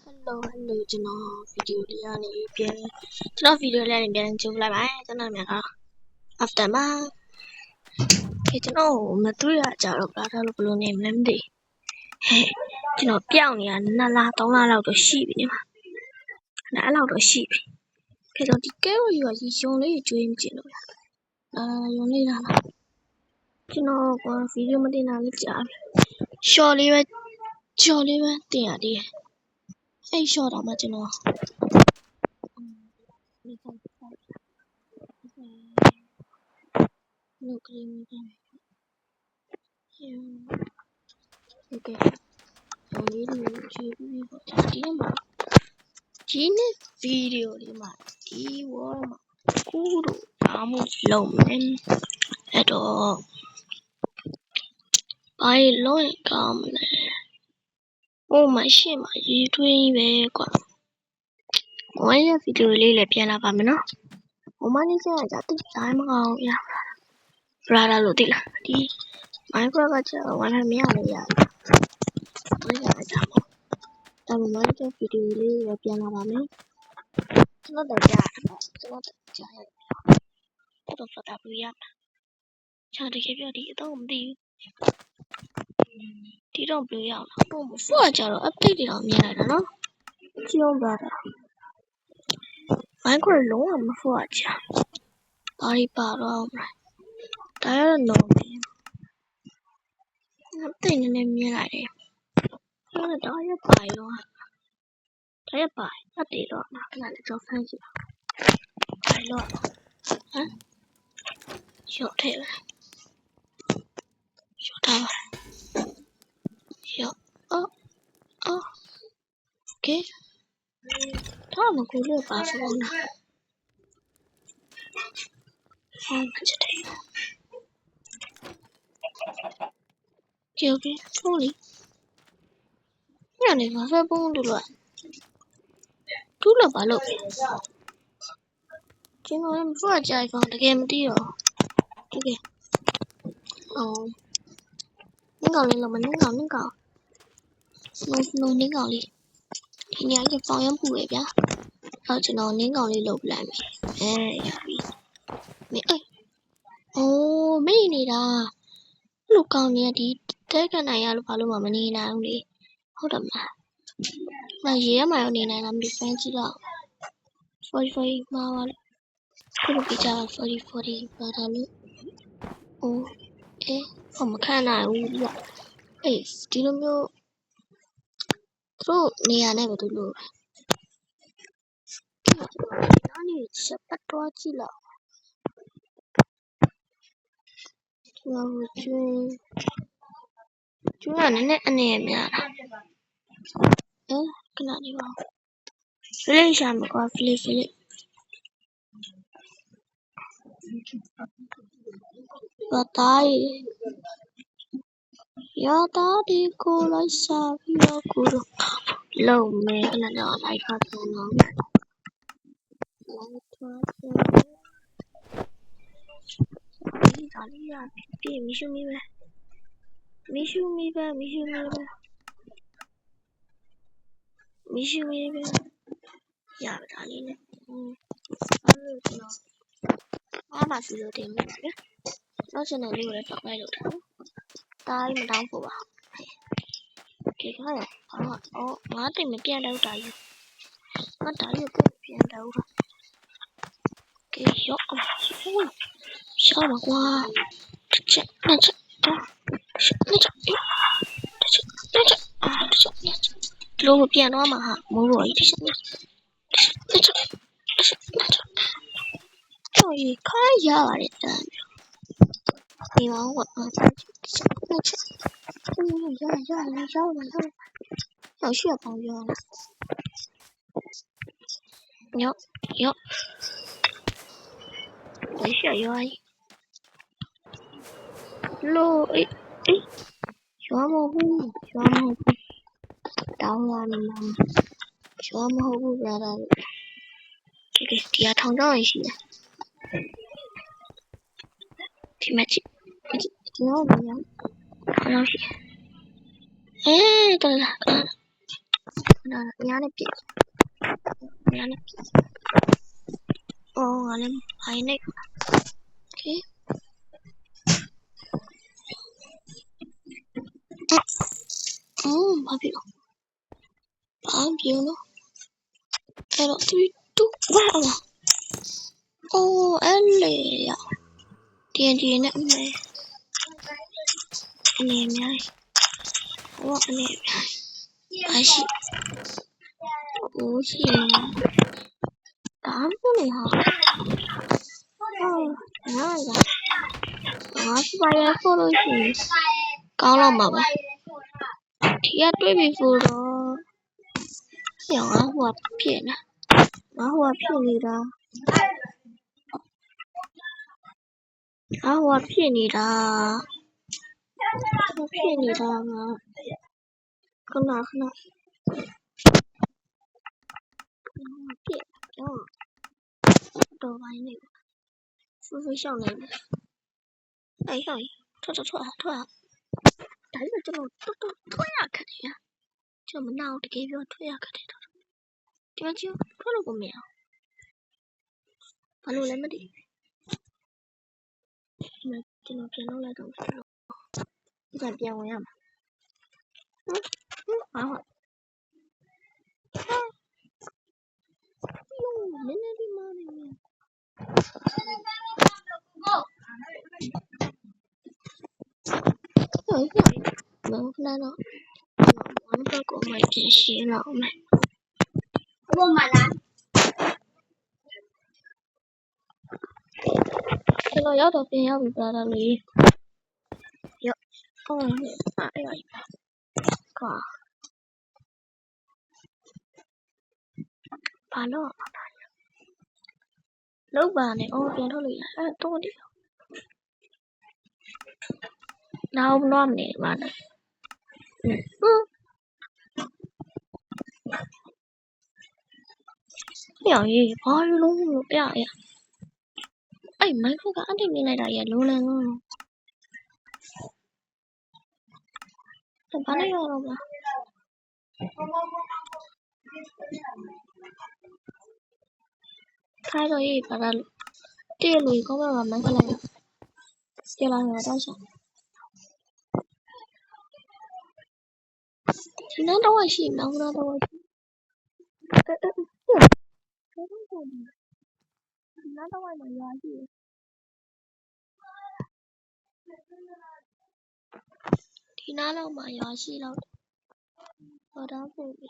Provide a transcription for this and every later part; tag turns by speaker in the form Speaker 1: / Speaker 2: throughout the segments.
Speaker 1: Hello, hello ကျွန်တော်ဗီဒီယိုလေးကနေပြန်ကျွန်တော်ဗီဒီယိုလေးကနေပြန်ကြိုးလိုက်ပါကျွန်တော်များက after မှာကျွန်တော်မတွေ့ရကြတော့ဘာသာလို့ဘလို့နေမလဲမသိကျွန်တော်ပြောင်းနေတာ2လ3လလောက်တော့ရှိပြီမှာအဲ့လောက်တော့ရှိပြီကျွန်တော်ဒီကဲကိုယူရုံလေးကျွေးမကျင်လို့ရုံလေးလာကျွန်တော်ကဗီဒီယိုမတင်တာလေးကြာပြီ short လေးပဲတင်ရသေးတယ်အဲ့ short တော့မှကျွန်တော်no cream okay လေးတွေကြည့်ပြီးပေါ့ဒီမှာဒီနေ့ဗီဒီယိုလေးမှာဒီဝါမှာကူတို့အားမလုံးမယ်အဲ့တော့ဘာလို့ကောင်းမလဲဟိုမရှိမှရေးထွေးပဲကွာဝိုင်းရဗီဒီယိုလေးလည်းပြန်လာပါမယ်နော်ဟိုမလေးစရကြတိတိုင်းမအောင်ရဘရာလာလို့တိလားဒီ Minecraft ကကြာဝိုင်းမရလို့ရဘယ်ရတာမို့ဒါမှမဟုတ်ဗီဒီယိုလေးလည်းပြန်လာပါမယ်ကျွန်တော်ကြားရတယ်တော်တော်ဖတ်ပြရချာတကယ်ပြောဒီအတော့မသိဘူးဒီတော့ဘယ်လိုရအောင်လဲဟိုဖော့ကြတော့ update တွေတော့မြင်လိုက်တာနော်ကြည့်အောင်ပါတာ Minecraft လုံးဝမဖော့ကြဘာတွေပါတော့မလဲဒါရတော့မြင်update နည်းနည်းမြင်လိုက်တယ်ဒါရပါရောဒါရပါ update တော့မှာခဏလေးကြောက်ဖမ်းကြည့်ဘာလို့ဟမ်ရှော့ထဲပဲရှော့ထားပါရှော့okay ထားမကူလို့ပါဆိုတော့ချက်တယ်ကြည့် sorry ညနေကဖက်ပုံးတူလို့ဘာလို့ကျွန်တော်လည်းမဖွာကြိုက်ကောင်တကယ်မသိတော့တကယ်နင်းကောင်လေးလုံးမနင်းကောင်လုံးနင်းကောင်လေးဒီညကြီးပေါင်ရမ်းပူပဲဗျာအော်ကျွန်တော်နင်းကောင်လေးလုပ်ပလိုက်မယ်ရပြီမင်းမေ့နေတာလူကောင်နေဒီတဲခဏရလို့ဘာလို့မနေနိုင်ဘူးလေဟုတ်တယ်မလားမရေရမရောနေနိုင်လားမသိဖမ်းကြည့်တော့40မှာပါလေခုလိုပြကြတာ40ပါတာလို့မခံနိုင်ဘူးဗျဒီလိုမျိုးသူတို့နေရာနဲ့ပဲသူလို့နားနေချက်ပတ်တော့ကြည့်လောက်ကျွန်တော်ကျွန်းကနည်းနည်းအနေရများတာခဏလေးပါဖလိရှာမကွာဖလိရတာဒီကိုလိုက်စားပြီးတော့ကိုလုံးမဲခဏတော့လိုက်ဖတ်ပြန်တော့ဒါလေးရပြီမီရှူမီပဲရပါဒါလေးနဲ့အဲ့ကျွန်တော်အားပါစီလို့တင်မယ်ဗျနောက်ကျွန်တော်လေးကိုလည်းတောက်လိုက်လို့တားမတောင်းဖို့ပါဒီခါရငါတိတ်မပြန်တော့တာယူငါတားရတော့ပြန်တော့ကဲရောရှောင်းမကွာချက်လို့ပြန်တော့မှာဟာမိုးရောကြီးတော့ခါရပါတယ်တန်းဒီမှာဟိုရရှိပေါင်းရောညောရှိရောလို့ရောမဟုတ်တောင်းလာနေမှာရောမဟုတ်ဘူးဗျာဒီအထောင်တော့ရှိတယ်ဒီမှာကြည့်ဒီတော့ဗျာတော့ရှိတော်လား nhà này bị nhà này ngày này hay này okay bao nhiêu nó cái đó tôi túc vào em lệ à tiền gì nữa này này này what này ai chị ủa chị tám cái này hả nói là bay phô đôi chị cao lắm mà thì tôi bị phù đó nhỏ hoạt phiền à nó hoạt phiền gì đó nó hoạt phiền gì đó phiền gì đó mà không nào phiền đó đồ bài này phù sau này ấy rồi thôi đấy là cho nó thôi à cái gì à cho mình nào thì cái việc thôi à cái gì đó thì mà chứ thôi là của mèo và luôn lấy mất đi mà cho nó lại tổng số giờ bèo em hỏi lên đi mà này rồi mà hôm nay nó món cái của mình chỉ xí lẩu này không mà làm cái nó giáo đầu tiên bị bà là gì dạ không phải rồi cả bà nó lúc bà này ô tiền thôi liền tôi đi đâu non này bà này nhỏ gì thôi luôn cái này ấy mấy cái gã thì này đại luôn lên thằng bán đấy rồi mà thay rồi bà là tia lùi có bao giờ mấy cái này tia là người ta sao thì nó đâu ai xỉn đâu nó đâu nó đâu ai mà nói gì thì nó đâu mà nói gì đâu ở đó phụ đi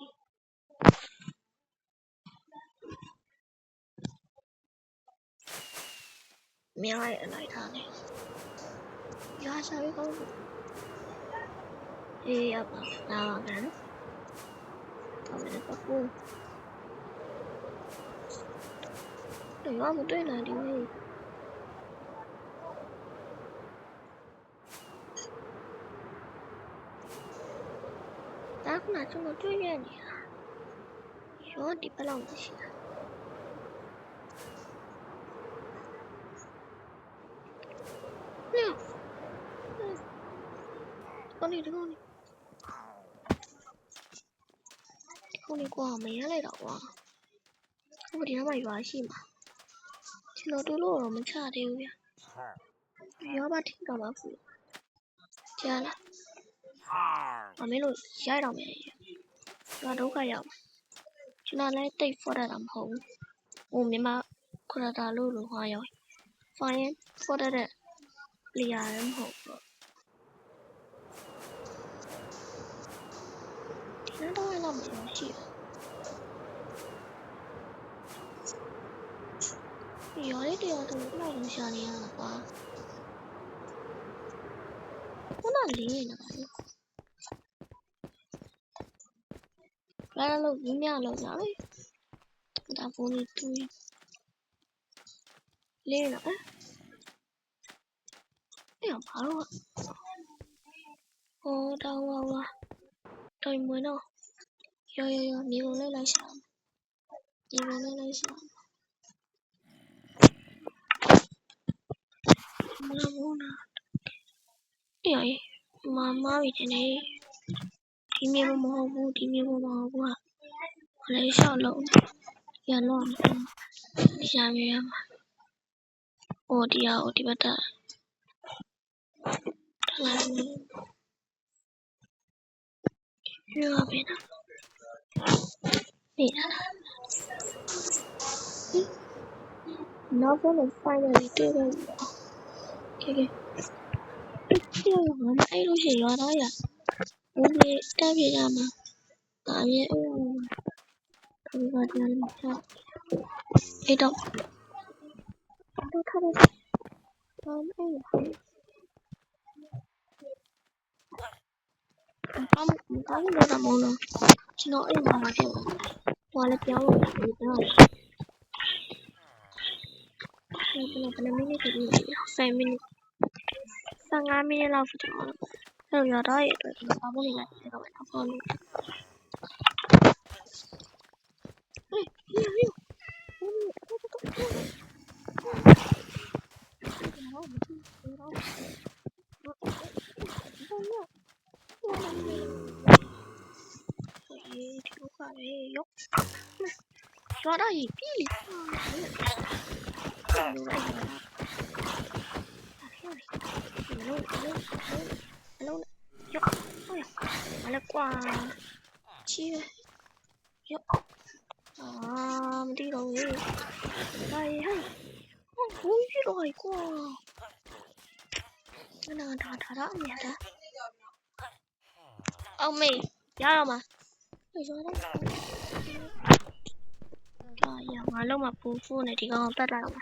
Speaker 1: mèo này ở lại thằng này do sao biết không thì nào ngắn còn phải có vuông đừng có một堆là đi đi ta cũng là trong một堆ra nhỉ số đi bắt lòng gì nè con đi con đi qua mấy cái này đâu à không có đi nó mày nói gì mà thì nó đôi lúc mình trả đều vậy gió ba thích đâu mà phụ cha là mà mấy người trái đâu mày và đâu cả dòng cho nên lấy tay phô ra làm hậu mình mà cô ta lưu lượng hoa rồi phải phô ra để lìa làm hậu thì nó đâu ai làm gì gió đấy thì từ lúc nào cũng chờ nè quá nó là lý này là lúc những nhà lâu giáo đấy người ta vô đi tôi lên nữa cái ở phá luôn ô đâu tôi mới đâu yo nhiều lên lại sao nhiều lên lại sao mà muốn vậy mà bị thế này thì mình mà hô thì mình mà hô à လေးရှောက်လုံးရလုံးရမြရမှာဟိုတရားဟိုဒီဘက်တာထလာနေရပါမယ်နေနောက်ဆုံး finally တွေ့တော့ခေခေပြောရမှာအဲ့လိုရှိရွာသားရဦးလေးတက်ပြကြမှာဒါရဲ့အဲ့ဒီကတရားလေးချအဲ့တော့ထားတယ်အဲ့ကောင်းလို့တော့မလို့ကျွန်တော်အဲ့မှာဖြစ်သွားလဲပြောင်းလို့ရတယ်ပြောင်းဘယ်မိနစ်တည်း5မိနစ်15မိနစ်လောက်ဖြစ်တော့အဲ့ရတော့ရတော့ဘာလို့လဲဆိုတော့အဖေလို့抓到一臂里，完了挂七月哟啊，没地方去，哎呀，我遇到一个，那个他面的，哦妹，要了吗？为什么呢？哎呀，完了嘛，不服呢，这个我带来了嘛。